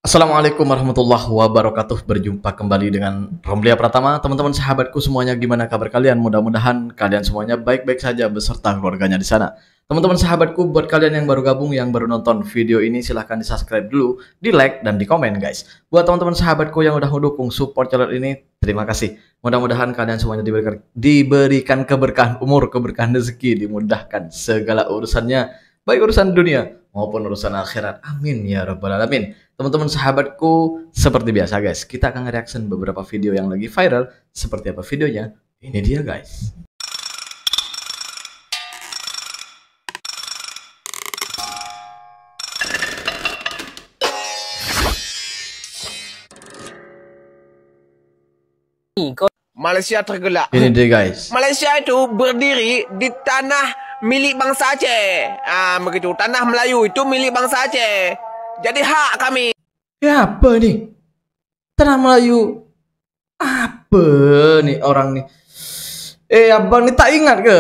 Assalamualaikum warahmatullahi wabarakatuh. Berjumpa kembali dengan Romlia Pratama. Teman-teman sahabatku semuanya, gimana kabar kalian? Mudah-mudahan kalian semuanya baik-baik saja beserta keluarganya di sana. Teman-teman sahabatku, buat kalian yang baru gabung, yang baru nonton video ini, silahkan di subscribe dulu, di like, dan di komen guys. Buat teman-teman sahabatku yang udah mendukung support channel ini, terima kasih. Mudah-mudahan kalian semuanya diberikan keberkahan umur, keberkahan rezeki, dimudahkan segala urusannya, baik urusan dunia maupun urusan akhirat. Amin ya rabbal alamin. Teman-teman sahabatku, seperti biasa guys, kita akan reaction beberapa video yang lagi viral. Seperti apa videonya? Ini dia guys. Malaysia tergelak. Ini dia guys. Malaysia itu berdiri di tanah milik bangsa Aceh. Begitu. Tanah Melayu itu milik bangsa Aceh. Jadi hak kami. Ya apa nih? Tanah Melayu. Apa nih orang nih? Abang nih tak ingat ke?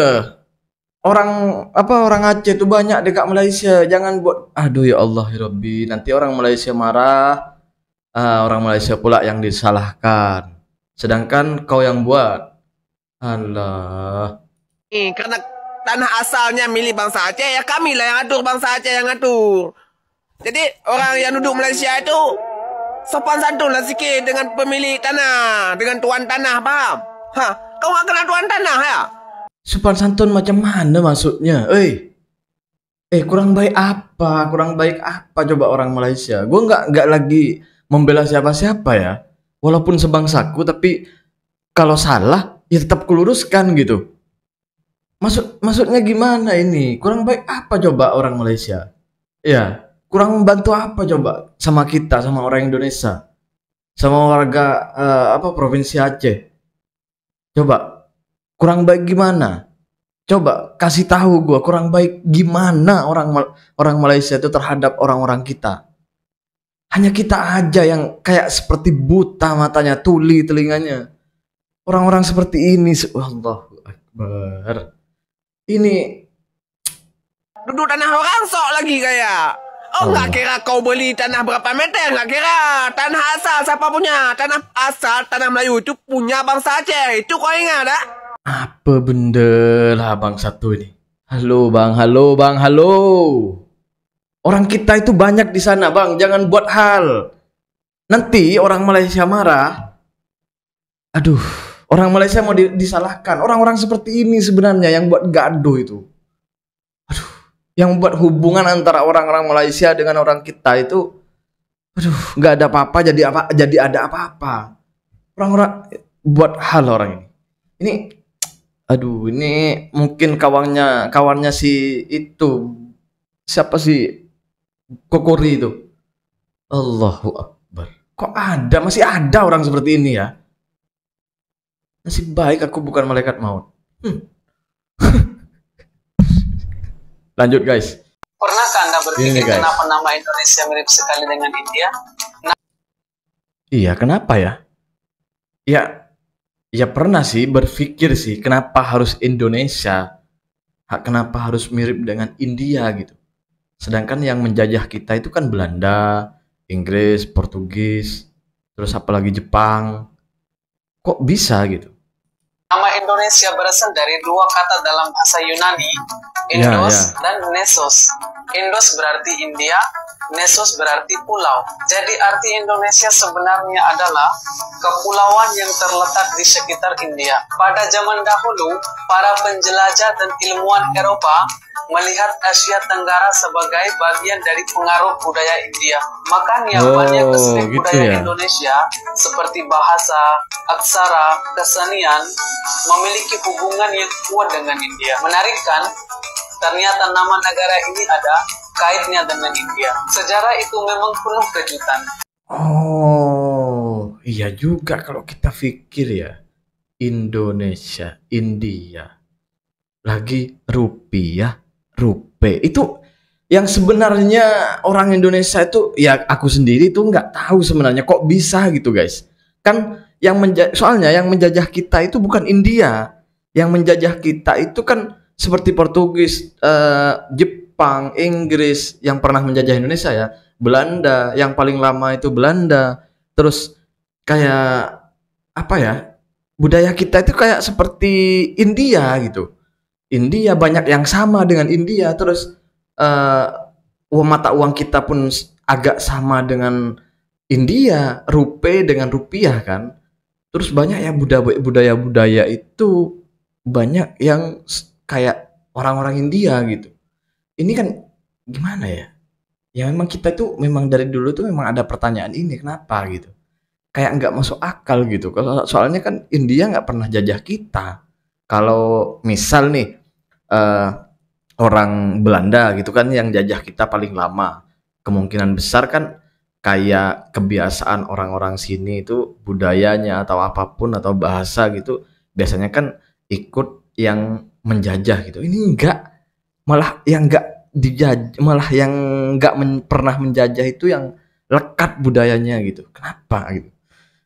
Orang Aceh tuh banyak dekat Malaysia. Jangan buat, aduh ya Allah ya Rabbi, nanti orang Malaysia marah. Orang Malaysia pula yang disalahkan. Sedangkan kau yang buat. Allah. Karena tanah asalnya milik bangsa Aceh, ya kami lah yang atur, bangsa Aceh yang atur. Jadi orang yang duduk Malaysia itu sopan santun lah sikit dengan pemilik tanah, dengan tuan tanah, paham? Kau gak kenal tuan tanah ya? Sopan santun macam mana maksudnya? Kurang baik apa? Kurang baik apa coba orang Malaysia? Gue nggak lagi membela siapa-siapa ya. Walaupun sebangsaku, tapi kalau salah ya tetap kuluruskan gitu. Maksudnya gimana ini? Kurang baik apa coba orang Malaysia? Ya, kurang membantu apa coba sama kita, sama orang Indonesia, sama warga Provinsi Aceh? Coba kurang baik gimana? Coba kasih tahu gua kurang baik gimana orang Malaysia itu terhadap orang-orang kita. Hanya kita aja yang kayak seperti buta matanya, tuli telinganya. Orang-orang seperti ini, Allahu Akbar. Ini duduk tanah orang sok lagi kayak. Nggak kira kau beli tanah berapa meter, nggak kira. Tanah asal siapa punya? Tanah asal, tanah Melayu itu punya bangsa Aceh. Itu kau ingat tak? apa benda lah bang satu ini. Halo bang, halo bang, halo. Orang kita itu banyak di sana bang, jangan buat hal. Nanti orang Malaysia marah. Aduh, orang Malaysia mau disalahkan. Orang-orang seperti ini sebenarnya yang buat gaduh itu. Aduh, yang buat hubungan antara orang-orang Malaysia dengan orang kita itu, aduh, nggak ada apa-apa jadi ada apa-apa. Orang-orang buat hal orang ini. Ini, aduh, ini mungkin kawannya si itu, siapa sih, Kokori itu. Allahu Akbar. Kok masih ada orang seperti ini ya? Nasib baik aku bukan malaikat maut. Lanjut guys. Pernahkah Anda berpikir kenapa nama Indonesia mirip sekali dengan India? Iya, kenapa ya? Ya pernah sih berpikir sih kenapa harus Indonesia? Kenapa harus mirip dengan India gitu? Sedangkan yang menjajah kita itu kan Belanda, Inggris, Portugis, terus apalagi Jepang. Kok bisa gitu? Nama Indonesia berasal dari dua kata dalam bahasa Yunani, Indos dan Nesos. Indos berarti India, Nesos berarti pulau. Jadi arti Indonesia sebenarnya adalah kepulauan yang terletak di sekitar India. Pada zaman dahulu, para penjelajah dan ilmuwan Eropa melihat Asia Tenggara sebagai bagian dari pengaruh budaya India. Makanya banyak aspek budaya Indonesia seperti bahasa, aksara, kesenian memiliki hubungan yang kuat dengan India. Menarik kan? Ternyata nama negara ini ada kaitnya dengan India. Sejarah itu memang penuh kejutan. Oh, iya juga kalau kita pikir ya. Indonesia, India, lagi rupiah, rupiah. Itu yang sebenarnya orang Indonesia itu, ya aku sendiri tuh nggak tahu sebenarnya kok bisa gitu guys. Kan soalnya yang menjajah kita itu bukan India. Yang menjajah kita itu kan seperti Portugis, Jepang, Inggris yang pernah menjajah Indonesia ya. Belanda, yang paling lama itu Belanda. Terus kayak apa ya? Budaya kita itu kayak seperti India gitu. India banyak yang sama dengan India. Terus mata uang kita pun agak sama dengan India, rupiah dengan rupiah kan. Terus banyak ya budaya-budaya itu banyak yang kayak orang-orang India gitu. Ini kan gimana ya? Ya memang kita itu memang dari dulu tuh memang ada pertanyaan ini kenapa gitu. Kayak nggak masuk akal gitu. Kalau soalnya kan India nggak pernah jajah kita. Kalau misal nih orang Belanda gitu kan yang jajah kita paling lama, kemungkinan besar kan kayak kebiasaan orang-orang sini itu budayanya atau apapun atau bahasa gitu biasanya kan ikut yang menjajah gitu. Ini enggak, malah yang enggak dijajah, malah yang enggak pernah menjajah itu yang lekat budayanya gitu. Kenapa gitu?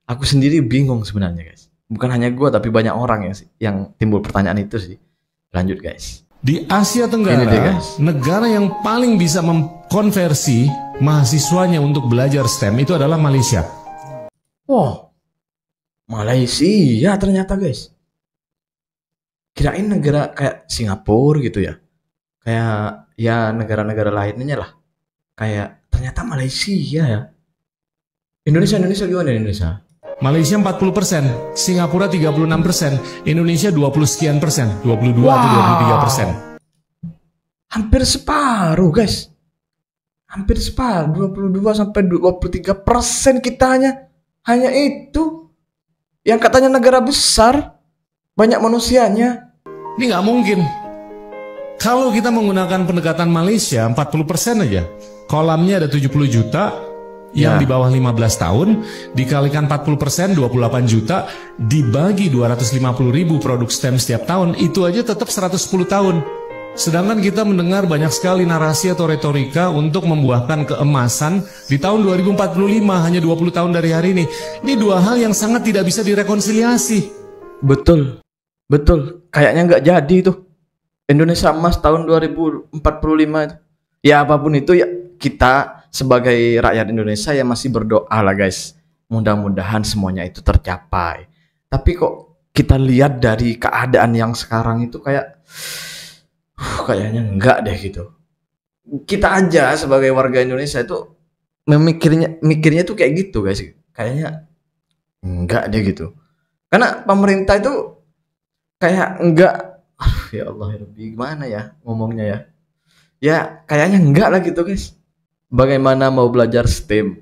Aku sendiri bingung sebenarnya guys. Bukan hanya gue tapi banyak orang yang timbul pertanyaan itu sih. Lanjut guys. Di Asia Tenggara, negara yang paling bisa mengkonversi mahasiswanya untuk belajar STEM itu adalah Malaysia. Wow, Malaysia ternyata guys. Kirain negara kayak Singapura gitu ya. Kayak ya negara-negara lainnya lah. Kayak ternyata Malaysia ya. Indonesia gimana Indonesia? Malaysia 40%, Singapura 36%, Indonesia 20 sekian persen, 22 atau 23%. Hampir separuh guys. Hampir separuh, 22 sampai 23% kita hanya itu. Yang katanya negara besar, banyak manusianya. Ini nggak mungkin. Kalau kita menggunakan pendekatan Malaysia 40% aja, kolamnya ada 70 juta, yang di bawah 15 tahun, dikalikan 40%, 28 juta, dibagi 250 ribu produk STEM setiap tahun, itu aja tetap 110 tahun. Sedangkan kita mendengar banyak sekali narasi atau retorika untuk membuahkan keemasan di tahun 2045, hanya 20 tahun dari hari ini. Ini dua hal yang sangat tidak bisa direkonsiliasi. Betul, betul. Kayaknya nggak jadi tuh. Indonesia emas tahun 2045 itu. Ya apapun itu ya kita sebagai rakyat Indonesia ya masih berdoa lah guys. Mudah-mudahan semuanya itu tercapai. Tapi kok kita lihat dari keadaan yang sekarang itu kayaknya enggak deh gitu. Kita aja sebagai warga Indonesia itu mikirnya tuh kayak gitu guys. Kayaknya enggak deh gitu. Karena pemerintah itu kayak enggak. Ya Allah, ya Rabbi, gimana ya ngomongnya ya? Ya kayaknya enggak lah gitu guys. Bagaimana mau belajar STEM?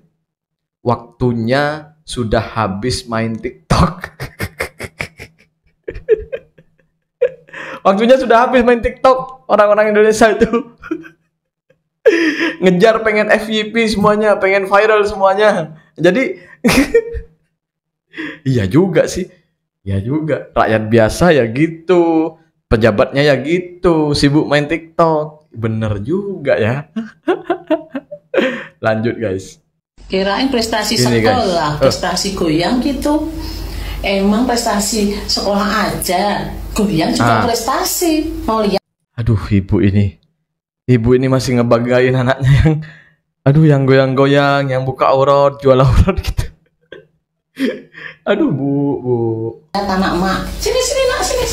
Waktunya sudah habis main TikTok. Waktunya sudah habis main TikTok. Orang-orang Indonesia itu ngejar pengen FYP semuanya, pengen viral semuanya. Jadi iya juga sih. Ya juga. Rakyat biasa ya gitu. Pejabatnya ya gitu, sibuk main TikTok. Bener juga ya. Lanjut guys. Kirain prestasi Ini, sekolah, prestasi goyang gitu. Emang prestasi sekolah aja, goyang juga prestasi. Mau lihat? Aduh, ibu ini masih ngebagain anaknya yang goyang-goyang, yang buka aurat, jual aurat gitu. Aduh, Bu. Anak mak, sini nak, sini.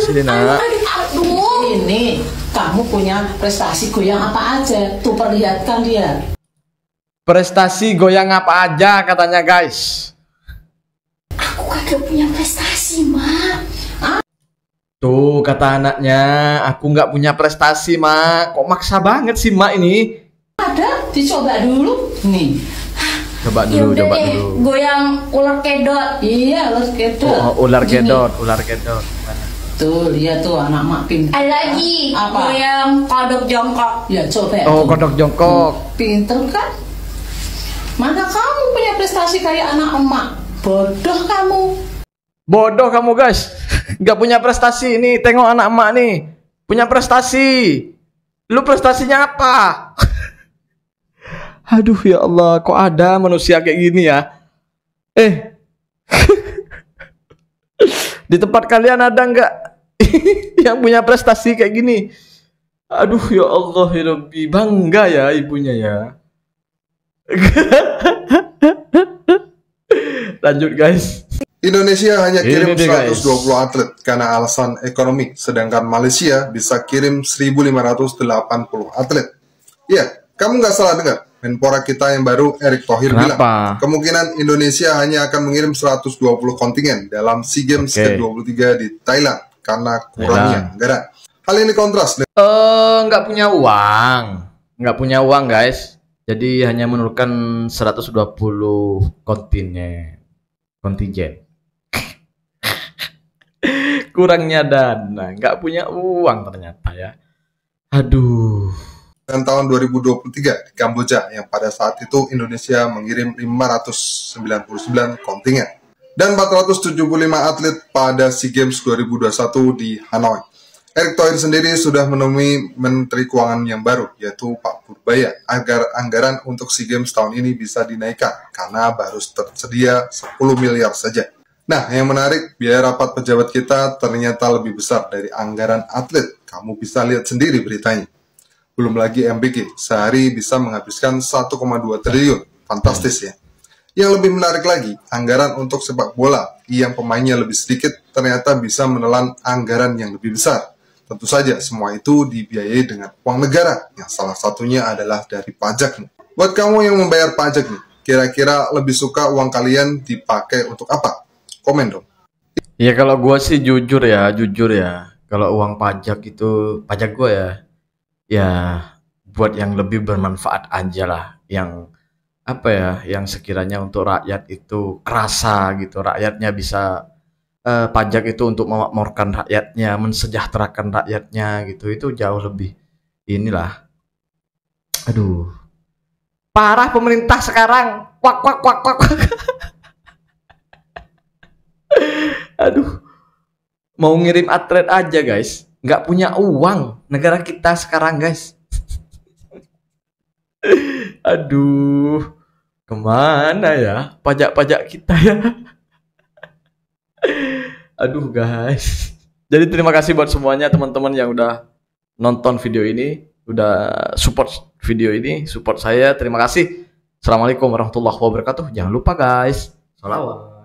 Sini nak. Aduh, ini kamu punya prestasi goyang apa aja? Tuh perlihatkan dia. Prestasi goyang apa aja katanya guys. Aku kagak punya prestasi mak. Tuh kata anaknya, aku nggak punya prestasi mak. Kok maksa banget sih mak ini? Ada, dicoba dulu. Nih. Coba dulu. Goyang ular kedot. Iya, ular kedot. Oh, ular kedot. Tuh, lihat tuh anak mak pintar. Lagi apa? Goyang kodok jongkok. Ya coba. Oh, kodok jongkok. Pinter kan? Mana kamu punya prestasi kayak anak emak? Bodoh kamu guys. Nggak punya prestasi. Nih, tengok anak emak nih. Punya prestasi. Lu prestasinya apa? Aduh ya Allah, kok ada manusia kayak gini ya? Di tempat kalian ada nggak yang punya prestasi kayak gini? Aduh ya Allah, ya Rabbi, bangga ya ibunya ya. Lanjut guys. Indonesia hanya kirim Ini deh, 120 atlet karena alasan ekonomi, sedangkan Malaysia bisa kirim 1.580 atlet. Ya, kamu nggak salah dengar. Menpora kita yang baru, Erick Thohir, bilang kemungkinan Indonesia hanya akan mengirim 120 kontingen dalam SEA Games ke-23 di Thailand karena kurangnya anggaran. Hal ini kontras. Nggak punya uang guys. Jadi hanya menurunkan 120 kontingen. Kurangnya dana, nggak punya uang ternyata ya. Aduh. Dan tahun 2023 di Kamboja yang pada saat itu Indonesia mengirim 599 kontingen dan 475 atlet pada SEA Games 2021 di Hanoi. Erick Thohir sendiri sudah menemui Menteri Keuangan yang baru, yaitu Pak Purbaya, agar anggaran untuk SEA Games tahun ini bisa dinaikkan karena baru tersedia 10 miliar saja. Nah, yang menarik, biaya rapat pejabat kita ternyata lebih besar dari anggaran atlet. Kamu bisa lihat sendiri beritanya. Belum lagi MBG, sehari bisa menghabiskan 1,2 triliun. Fantastis ya. Yang lebih menarik lagi, anggaran untuk sepak bola yang pemainnya lebih sedikit ternyata bisa menelan anggaran yang lebih besar. Tentu saja semua itu dibiayai dengan uang negara, yang salah satunya adalah dari pajak. Buat kamu yang membayar pajak nih, kira-kira lebih suka uang kalian dipakai untuk apa? Komen dong. Ya kalau gua sih jujur ya. Kalau uang pajak itu, pajak gua ya buat yang lebih bermanfaat aja lah. Yang apa ya, yang sekiranya untuk rakyat itu kerasa gitu. Rakyatnya bisa, pajak itu untuk memakmurkan rakyatnya, mensejahterakan rakyatnya gitu. Itu jauh lebih inilah. Aduh. Parah pemerintah sekarang. Wak. Aduh, mau ngirim atlet aja guys, nggak punya uang negara kita sekarang guys. Aduh, kemana ya pajak-pajak kita ya? Aduh guys. Jadi terima kasih buat semuanya teman-teman yang udah nonton video ini, udah support video ini, support saya. Terima kasih. Assalamualaikum warahmatullahi wabarakatuh. Jangan lupa guys, sholawat.